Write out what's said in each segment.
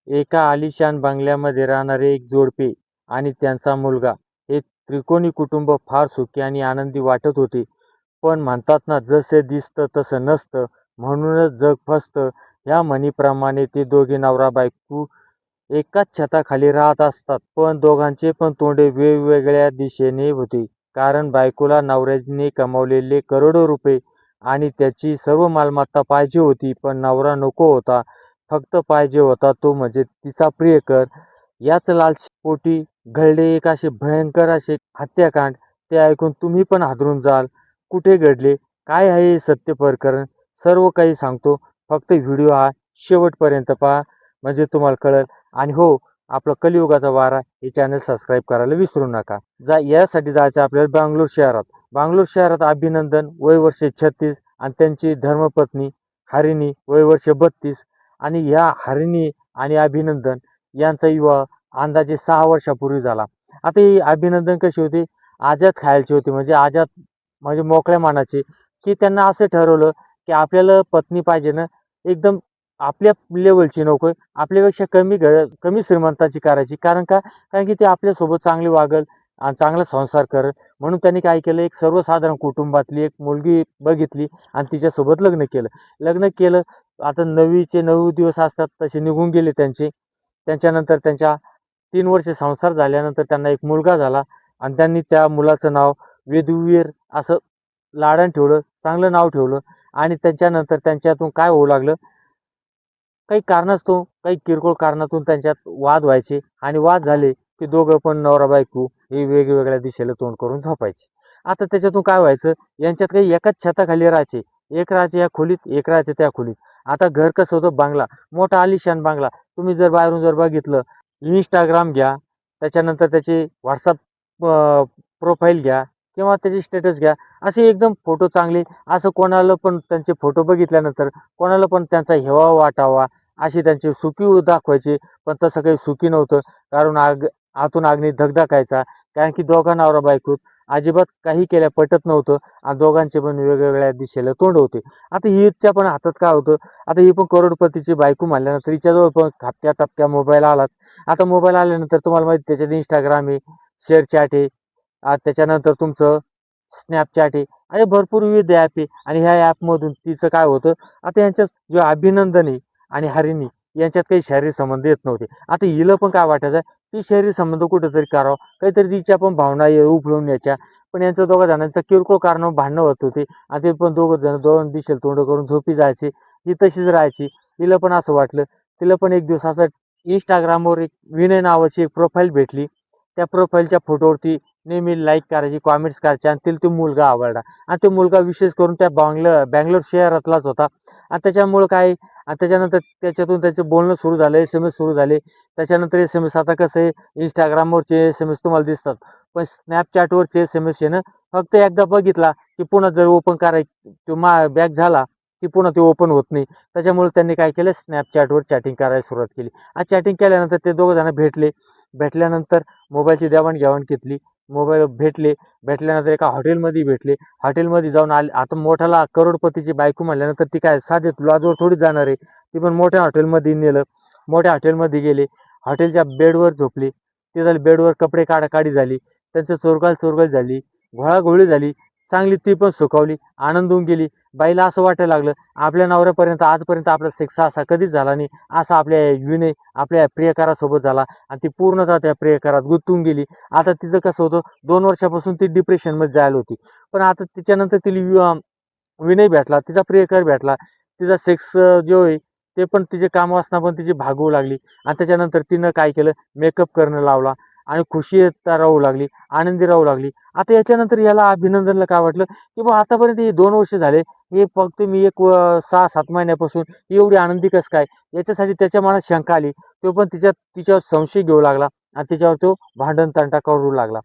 एका आलिशान बंगल्यामध्ये राहणारे एक जोडपे आणि त्यांचा मुलगा हे त्रिकोणी कुटुंब फार सुखी आणि आनंदी वाटत होते. पण म्हणतात ना, जसे दिसतं तसं नसतं, म्हणूनच जग फसतं. ह्या म्हणीप्रमाणे ते दोघे नवरा बायको एकाच छताखाली राहत असतात. पण दोघांचे पण तोंडे वेगवेगळ्या दिशेने होते. कारण बायकोला नवऱ्याने कमावलेले करोडो रुपये आणि त्याची सर्व मालमत्ता पाहिजे होती, पण नवरा नको होता. फक्त पाहिजे होता तो म्हणजे तिचा प्रियकर. याच लालसेपोटी घडले एक असे भयंकर असे हत्याकांड. ते ऐकून तुम्ही पण हादरून जाल. कुठे घडले, काय आहे हे सत्य प्रकरण, सर्व काही सांगतो. फक्त व्हिडिओ हा शेवटपर्यंत पहा, म्हणजे तुम्हाला कळेल. आणि हो, आपलं कलियुगाचा वारा हे चॅनल सबस्क्राईब करायला विसरू नका. यासाठी जायचं आपल्याला बंगलोर शहरात. बंगलोर शहरात अभिनंदन वय वर्ष 36 आणि त्यांची धर्मपत्नी हरिणी वय वर्ष 32. आणि ह्या हरिणी आणि अभिनंदन यांचा विवाह अंदाजे 6 वर्षापूर्वी झाला. आता ही अभिनंदन कशी होती, आझाद खायलची होती, म्हणजे आझाद म्हणजे मोकळ्या मनाची, की त्यांना असं ठरवलं की आपल्याला पत्नी पाहिजे ना एकदम आपल्या लेवलची नको, आपल्यापेक्षा कमी श्रीमंताची करायची. कारण की ते आपल्यासोबत चांगली वागल आणि चांगला संसार करेल. म्हणून त्यांनी काय केलं, एक सर्वसाधारण कुटुंबातली एक मुलगी बघितली आणि तिच्यासोबत लग्न केलं. लग्न केलं. आता 9चे 9 दिवस असतात तसे निघून गेले त्यांचे. त्याच्यानंतर त्यांच्या 3 वर्ष संसार झाल्यानंतर त्यांना एक मुलगा झाला आणि त्यांनी त्या मुलाचं नाव वेदूवीर असं लाडाने ठेवलं, चांगलं नाव ठेवलं. आणि त्याच्यानंतर त्यांच्यातून काय होऊ लागलं, काही कारणास्तव, काही किरकोळ कारणातून त्यांच्यात वाद व्हायचे आणि वाद झाले की दोघं पण नवरा बायको हे वेगवेगळ्या दिशेला तोंड करून झोपायचे. आता त्याच्यातून काय व्हायचं, यांच्यात काही एकाच छताखाली राहायचे. एक राहायचे या खोलीत, एक राहायचे त्या खोलीत. आता घर कसं होतं, बंगला, मोठा आलिशान बंगला. तुम्ही जर बाहेरून जर बघितलं, इंस्टाग्राम घ्या, त्याच्यानंतर त्याचे व्हॉट्सअप प्रोफाईल घ्या किंवा त्याचे स्टेटस घ्या, असे एकदम फोटो चांगले. असं कोणाला पण त्यांचे फोटो बघितल्यानंतर कोणाला पण त्यांचा हेवा वाटावा अशी त्यांची सुखी दाखवायची. पण तसं काही सुखी नव्हतं. कारण आतून अग्नी धगधगायचा. कारण की दोघा नवरा बायकोत अजिबात काही केल्या पटत नव्हतं आणि दोघांचे पण वेगवेगळ्या दिशेला तोंड होते. आता हिच्या पण हातात काय होतं, आता ही पण करोडपतीची बायको म्हणल्यानंतर हिच्याजवळ पण खापक्या टपक्या मोबाईल आलाच. आता मोबाईल आल्यानंतर तुम्हाला माहिती त्याच्यात इंस्टाग्राम आहे, शेअर चॅट आहे, त्याच्यानंतर तुमचं स्नॅपचॅट आहे, असे भरपूर विविध ॲप आहे. आणि ह्या ॲपमधून तिचं काय होतं, आता यांच्यात जो अभिनंदन आहे आणि हरिणी यांच्यात काही शारीरिक संबंध येत नव्हते. आता हिला पण काय वाटायचं, की शारीरिक संबंध कुठेतरी करावं, काहीतरी तिच्या पण भावना उफळून यायच्या. पण यांचं दोघा जणांचं किरकोळ कारणावर भांडणं होत होते आणि ते पण दोघं जण दोन दिशेला तोंड करून झोपी जायचे. ही तशीच राहायची. तिला पण असं वाटलं. तिला पण एक दिवस असं इंस्टाग्रामवर एक विनय नावाची एक प्रोफाईल भेटली. त्या प्रोफाईलच्या फोटोवरती नेहमी लाईक करायची, कॉमेंट्स करायचे आणि तिला तो मुलगा आवडला. आणि तो मुलगा विशेष करून त्या बंगलोर शहरातलाच होता. आणि त्याच्यामुळं काय, आणि त्याच्यानंतर त्याच्यातून त्याचं बोलणं सुरू झालं, SMS सुरू झाले. त्याच्यानंतर SMS आता कसं आहे, Instagramवरचे SMS तुम्हाला दिसतात. पण Snapchatवरचे SMS आहे ना, फक्त एकदा बघितला की पुन्हा जर ओपन करायचं तो बॅक झाला की पुन्हा ते ओपन होत नाही. त्याच्यामुळे त्यांनी काय केलं, Snapchatवर चॅटिंग करायला सुरुवात केली. आणि चॅटिंग केल्यानंतर ते दोघं जण भेटले. भेटल्यानंतर मोबाईलची देवाणघेवाण घेतली. मोबाईल भेटल्यानंतर एका हॉटेलमध्ये भेटले. हॉटेलमध्ये जाऊन आले. आता मोठ्याला करोडपतीची बायको म्हणल्यानंतर ती काय साधे लॉजवर थोडी जाणार आहे. ती पण मोठ्या हॉटेलमध्ये नेलं. मोठ्या हॉटेलमध्ये गेले. हॉटेलच्या बेडवर झोपले. ते झाले बेडवर कपडे काढाकाढी झाली. त्यांचं चोरगाल झाली. घोळाघोळी झाली. चांगली ती पण सुखावली. आनंद होऊन गेली. बाईला असं वाटायला लागलं, आपल्या नवऱ्यापर्यंत आजपर्यंत आपला सेक्स असा कधीच झाला नाही. असा आपल्या विनय आपल्या प्रियकरासोबत झाला आणि ती पूर्णतः त्या प्रियकरात गुंतून गेली. आता तिचं कसं होतं, 2 वर्षापासून ती डिप्रेशनमध्ये जायला होती. पण आता तिच्यानंतर तिला विनय भेटला, तिचा प्रियकर भेटला. तिचा सेक्स जो आहे ते पण तिचे कामवासना पण तिची भागवू लागली. आणि त्याच्यानंतर तिनं काय केलं, मेकअप करणं लावला आणि खुशीत राहू लागली, आनंदी राहू लागली. आता याच्यानंतर याला अभिनंदनला काय वाटलं, की बा आतापर्यंत हे 2 वर्ष झाले, हे फक्त मी 6-7 महिन्यापासून एवढी आनंदी कसं काय. याच्यासाठी त्याच्या मनात शंका आली. तो पण तिच्यावर संशय घेऊ लागला आणि तिच्यावर तो भांडण तंटा करू लागला.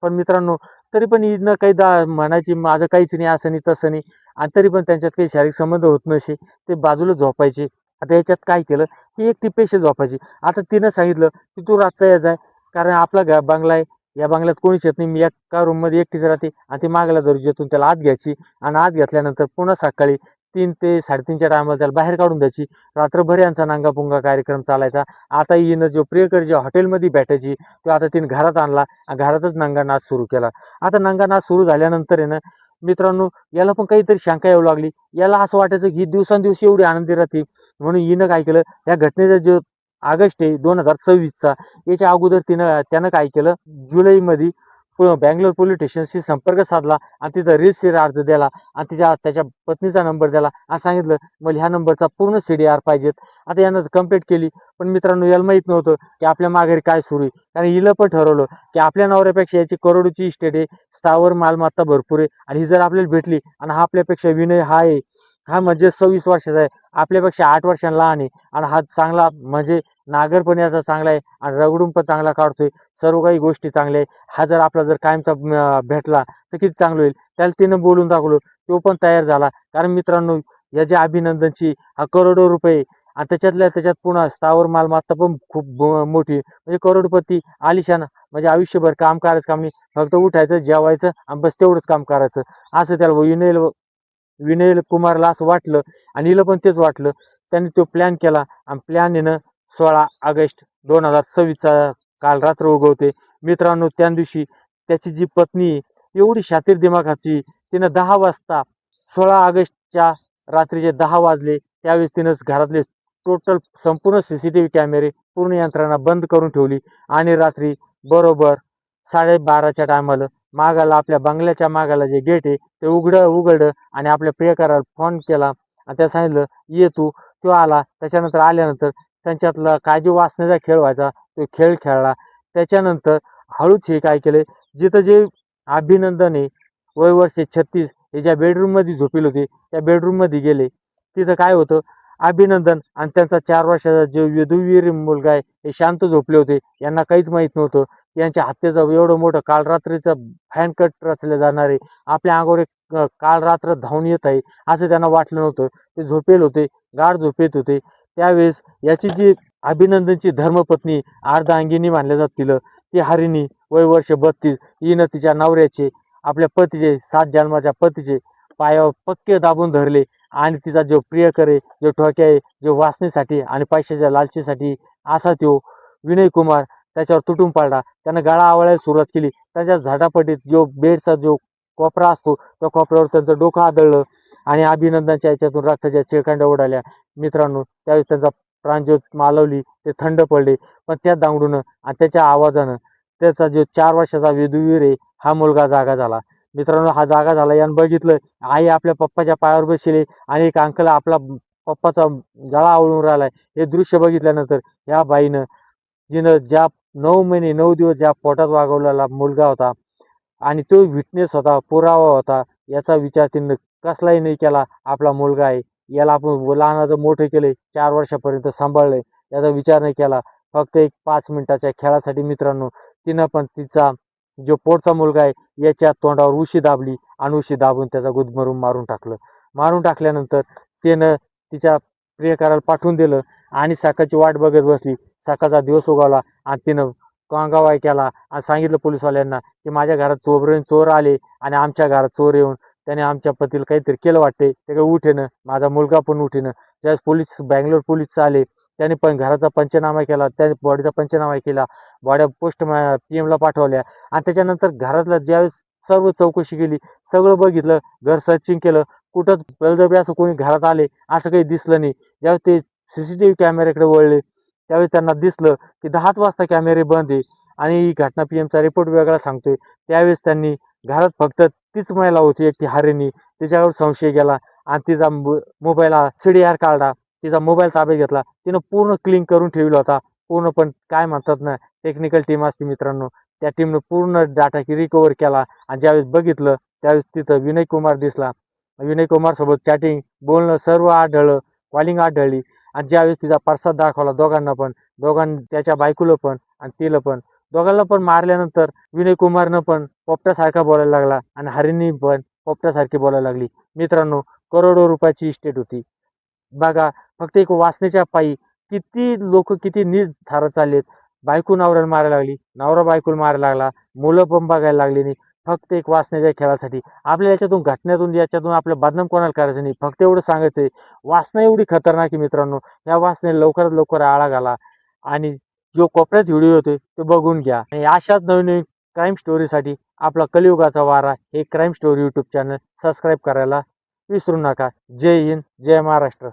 पण मित्रांनो, तरी पण हिनं काही म्हणायची माझं काहीच नाही, असं नाही तसं नाही. आणि तरी पण त्यांच्यात काही शारीरिक संबंध होत नसे. ते बाजूला झोपायचे. आता याच्यात काय केलं, की एक ती पेशंट झोपायची. आता तिनं सांगितलं की तू रातचा या जाय, कारण आपला बंगला आहे, या बंगल्यात कोणीच येत नाही, मी एका रूममध्ये एकटीच राहते. आणि ती मागल्या दरवाज्यातून त्याला आत घ्यायची आणि आत घेतल्यानंतर पुन्हा सकाळी 3 ते 3:30च्या टायमाला त्याला बाहेर काढून द्यायची. रात्रभर यांचा नांगापुंगा कार्यक्रम चालायचा. आता हिनं जो प्रियकर जो हॉटेलमध्ये भेटायची, तो आता तिने घरात आणला आणि घरातच नंगा नाच सुरू केला. आता नंगा नाच सुरू झाल्यानंतर आहे ना मित्रांनो, याला पण काहीतरी शंका येऊ लागली. याला असं वाटायचं की ही दिवसांदिवस एवढी आनंदी राहते. म्हणून हिनं काय केलं, या घटनेचा जो ऑगस्ट आहे 2026चा, याच्या अगोदर त्यानं काय केलं, जुलैमध्ये बँगलोर पोलीस स्टेशनशी संपर्क साधला आणि तिथं रीतसर अर्ज दिला आणि त्याच्या पत्नीचा नंबर दिला आणि सांगितलं मला ह्या नंबरचा पूर्ण CDR पाहिजेत. आता यानं कंप्लीट केली. पण मित्रांनो, याला माहीत नव्हतं की आपल्या माघारी काय सुरू आहे. कारण हिला पण ठरवलं की आपल्या नवऱ्यापेक्षा याची करोडोची इस्टेट आहे, स्थावर मालमत्ता भरपूर आहे आणि ही जर आपल्याला भेटली आणि हा आपल्यापेक्षा विनय आहे, हा म्हणजे 26 वर्षाचा आहे, आपल्यापेक्षा 8 वर्षांना लहान आहे आणि हा चांगला म्हणजे नागर पण याचा चांगला आहे आणि रगडून पण चांगला काढतोय, सर्व काही गोष्टी चांगल्या आहे. हा जर आपला जर कायमचा भेटला तर किती चांगलं होईल. त्याला तिनं बोलून दाखवलं. तो पण तयार झाला. कारण मित्रांनो, या जे अभिनंदनची हा करोडो रुपये आणि त्याच्यातल्या त्याच्यात पुन्हा स्थावर मालमत्ता पण खूप मोठी, म्हणजे करोडपती आलिशान, म्हणजे आयुष्यभर काम करायचं काम नाही, फक्त उठायचं, जेवायचं आणि बस तेवढंच काम करायचं. असं त्याला विनय कुमारला असं वाटलं आणि हिला पण तेच वाटलं. त्यांनी तो प्लॅन केला आणि प्लॅन येणं 16 ऑगस्ट 2026चा काल रात्र उगवते. मित्रांनो, त्या दिवशी त्याची जी पत्नी एवढी शातीर दिमाखाची, तिनं 10 वाजता 16 ऑगस्टच्या रात्रीचे 10 वाजले त्यावेळेस तिनं घरातले टोटल संपूर्ण CCTV कॅमेरे पूर्ण यंत्रणा बंद करून ठेवली आणि रात्री बरोबर 12:30च्या टायमाला मागाला आपल्या बंगल्याच्या मागाला जे गेट आहे ते उघडलं आणि आपल्या प्रियकराला फोन केला आणि त्या सांगितलं ये तू. तो आला. त्याच्यानंतर आल्यानंतर त्यांच्यातला काय जो वासनेचा खेळ व्हायचा तो खेळ खेळला. त्याच्यानंतर हळूच हे काय केलं, जिथं जे अभिनंदन आहे वय वर्ष 36 हे ज्या बेडरूममध्ये झोपेल होते त्या बेडरूममध्ये गेले. तिथं काय होतं, अभिनंदन आणि त्यांचा 4 वर्षाचा जो यदुवीर मुलगा आहे हे शांत झोपले होते. यांना काहीच माहीत नव्हतं. यांच्या हत्येचं एवढं मोठं काल रात्रीचं भयंकर रचले जाणार आहे, आपल्या अंगावर एक काल रात्र धावून येत आहे असं त्यांना वाटलं नव्हतं. ते झोपेल होते, गाढ झोपेत होते. त्यावेळेस याची जी अभिनंदनची धर्मपत्नी अर्धांगिनी मानल्या जात तिला, ती हरिणी वय वर्ष 32, हिनं तिच्या नवऱ्याचे आपल्या पतीचे 7 जन्माच्या पतीचे पायावर पक्के दाबून धरले आणि तिचा जो प्रियकर आहे, जो ठोक्या आहे, जो वासनेसाठी आणि पैशाच्या लालचीसाठी असा तो विनय कुमार त्याच्यावर तुटून पडला. त्यानं गळा आवळायला सुरुवात केली. त्याच्या झटापटीत जो बेडचा जो कोपरा असतो त्या कोपऱ्यावर त्यांचं डोकं आदळलं आणि अभिनंदनच्या याच्यातून रक्ताच्या चिळकांड्या उडाल्या. मित्रांनो, त्यावेळेस त्यांचा प्राणज्योत मालवली, ते थंड पडले. पण त्या दांगडूनं आणि त्याच्या आवाजानं त्याचा जो 4 वर्षाचा विधुवीर आहे हा मुलगा जागा झाला. मित्रांनो, हा जागा झाला. यानं बघितलं आई आपल्या पप्पाच्या पायावर बसली आणि एक अंकल आपला पप्पाचा गळा आवळून राहिलाय. हे दृश्य बघितल्यानंतर या बाईनं, जिनं ज्या 9 महिने 9 दिवस ज्या पोटात वागवलेला मुलगा होता आणि तो विटनेस होता, पुरावा होता, याचा विचार तिनं कसलाही नाही केला. आपला मुलगा आहे, याला आपण लहानाचं मोठं केलंय, 4 वर्षापर्यंत सांभाळलंय, याचा विचार नाही केला. फक्त एक 5 मिनिटाच्या खेळासाठी मित्रांनो तिनं पण तिचा जो पोटचा मुलगा आहे याच्या तोंडावर उशी दाबली आणि उशी दाबून त्याचा गुदमरून मारून टाकलं. मारून टाकल्यानंतर तिनं तिच्या प्रियकराला पाठवून दिलं आणि सकाळची वाट बघत बसली. सकाळचा दिवस उगवला आणि तिनं कांगावा केला आणि सांगितलं पोलिसवाल्यांना की माझ्या घरात चोर आले आणि आमच्या घरात चोर येऊन त्याने आमच्या पतीला काहीतरी केलं वाटते, ते काही उठेनं, माझा मुलगा पण उठेनं. ज्यावेळेस बँगलोर पोलीस आले त्यांनी पण घराचा पंचनामा केला, त्या बॉडीचा पंचनामा केला, बॉड्या PM ला पाठवल्या आणि त्याच्यानंतर घरातलं ज्यावेळेस सर्व चौकशी केली, सगळं बघितलं, घर सर्चिंग केलं, कुठं बळजबरी असं कोणी घरात आले असं काही दिसलं नाही. ज्यावेळेस ते CCTV कॅमेऱ्याकडे वळले त्यावेळेस त्यांना दिसलं की 10 वाजता कॅमेरे बंद आहे आणि ही घटना PM चा रिपोर्ट वेगळा सांगतोय. त्यावेळेस त्यांनी घरात फक्त तीच महिला होती, एकटी हरिणी, तिच्यावर संशय गेला आणि तिचा मोबाईल CDR काढला, तिचा मोबाईल ताब्यात घेतला. तिनं पूर्ण क्लीन करून ठेवला होता. पूर्ण, पण काय म्हणतात ना, टेक्निकल टीम असते मित्रांनो, त्या टीमनं पूर्ण डाटा रिकवर केला आणि ज्यावेळेस बघितलं त्यावेळेस तिथं विनय कुमार दिसला. विनय कुमार सोबत चॅटिंग, बोलणं सर्व आढळलं, कॉलिंग आढळली आणि ज्यावेळेस तिचा प्रसाद दाखवला दोघांना पण, त्याच्या बायकोला पण आणि तिला पण, दोघांना पण मारल्यानंतर विनय कुमारनं पण पोपटासारखा बोलायला लागला आणि हरिणी पण पोपटासारखी बोलायला लागली. मित्रांनो, करोडो रुपयाची इस्टेट होती. बघा, फक्त एक वासनेच्या पायी किती लोक किती नीच थारत चाललेत. बायको नवऱ्याला मारायला लागली, नवरा बायकोला मारायला लागला, मुलं पण बघायला लागली नाही. फक्त एक वाचण्याच्या खेळासाठी. आपल्याला याच्यातून आपलं बदनाम कोणाला करायचं नाही. फक्त एवढं सांगायचं आहे, वासना एवढी खतरनाक आहे मित्रांनो. या वासनेला लवकरात लवकर आळा घाला आणि जो कोपऱ्यात व्हिडिओ येतोय तो बघून घ्या. आणि अशाच नवीन क्राईम स्टोरीसाठी आपला कलियुगाचा वारा हे crime story YouTube channel subscribe करायला विसरू नका. जय हिंद, जय महाराष्ट्र.